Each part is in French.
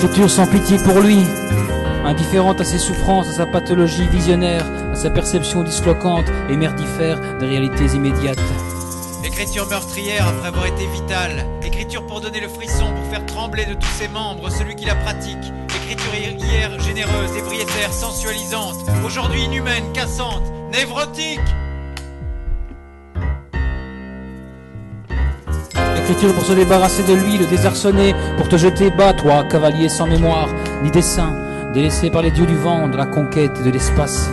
L'écriture sans pitié pour lui, indifférente à ses souffrances, à sa pathologie visionnaire, à sa perception disloquante et merdifère des réalités immédiates. Écriture meurtrière après avoir été vitale. Écriture pour donner le frisson, pour faire trembler de tous ses membres celui qui la pratique. Écriture hier généreuse, ébriétaire, sensualisante. Aujourd'hui inhumaine, cassante, névrotique. Écriture pour se débarrasser de lui, le désarçonner, pour te jeter bas, toi, cavalier sans mémoire, ni dessein, délaissé par les dieux du vent, de la conquête et de l'espace.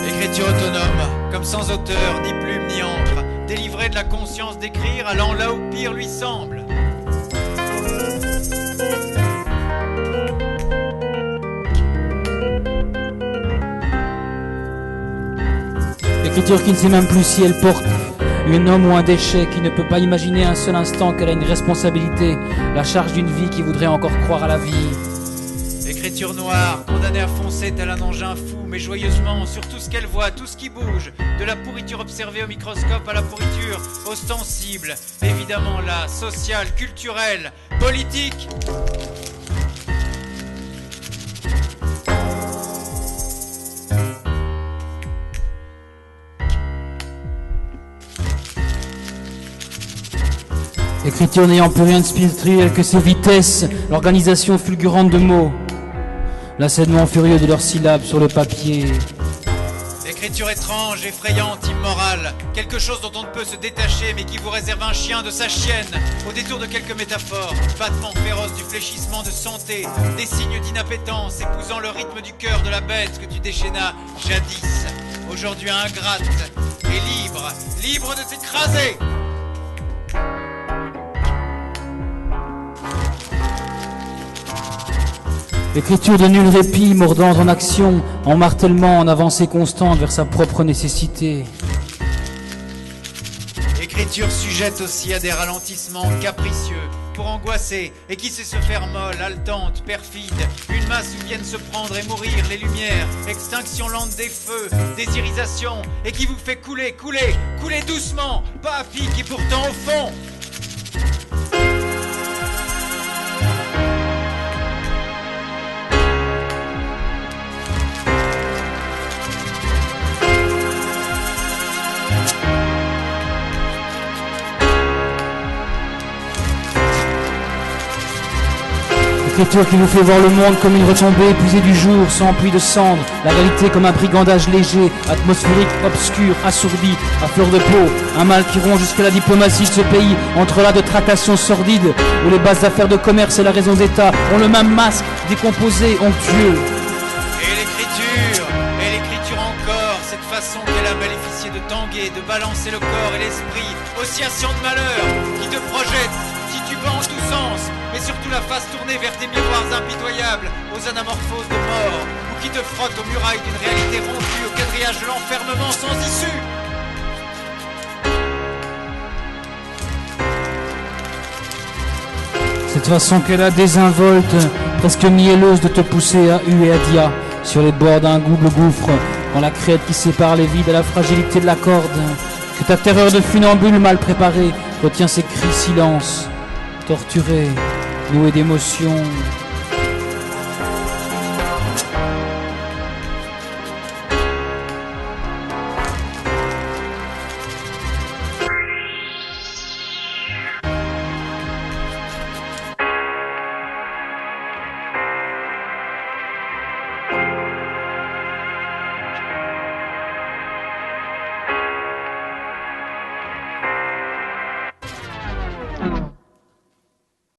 Écriture autonome, comme sans auteur, ni plume, ni encre, délivré de la conscience d'écrire, allant là où pire lui semble. L'écriture qui ne sait même plus si elle porte un homme ou un déchet, qui ne peut pas imaginer un seul instant qu'elle a une responsabilité, la charge d'une vie qui voudrait encore croire à la vie. Écriture noire, condamnée à foncer tel un engin fou, mais joyeusement sur tout ce qu'elle voit, tout ce qui bouge, de la pourriture observée au microscope à la pourriture ostensible, évidemment là, sociale, culturelle, politique. Écriture n'ayant plus rien de spirituel que ses vitesses, l'organisation fulgurante de mots, l'assénement furieux de leurs syllabes sur le papier. Écriture étrange, effrayante, immorale, quelque chose dont on ne peut se détacher mais qui vous réserve un chien de sa chienne, au détour de quelques métaphores, battement féroce du fléchissement de santé, des signes d'inappétence épousant le rythme du cœur de la bête que tu déchaînas jadis, aujourd'hui ingrate et libre, libre de t'écraser. L'écriture de nul répit, mordant en action, en martèlement, en avancée constante vers sa propre nécessité. Écriture sujette aussi à des ralentissements capricieux, pour angoisser, et qui sait se faire molle, haletante, perfide, une masse où viennent se prendre et mourir les lumières, extinction lente des feux, des irisations, et qui vous fait couler, couler, couler doucement, pas à pic et pourtant au fond. L'écriture qui nous fait voir le monde comme une retombée épuisée du jour, sans pluie de cendres, la réalité comme un brigandage léger, atmosphérique, obscur, assourdi, à fleur de peau, un mal qui rompt jusqu'à la diplomatie de ce pays, entrelacs de tractations sordides, où les bases affaires de commerce et la raison d'État ont le même masque, décomposé, onctueux. Et l'écriture encore, cette façon qu'elle a bénéficié de tanguer, de balancer le corps et l'esprit, oscillation de malheur, qui te projette, titubant en tous sens, mais surtout la face tournée vers tes miroirs impitoyables, aux anamorphoses de mort, ou qui te frotte aux murailles d'une réalité rompue, au quadrillage de l'enfermement sans issue. Cette façon qu'elle a désinvolte, presque mielleuse de te pousser à U et à Dia, sur les bords d'un double gouffre, dans la crête qui sépare les vides à la fragilité de la corde, que ta terreur de funambule mal préparée retient ses cris silence, torturés, noués d'émotions.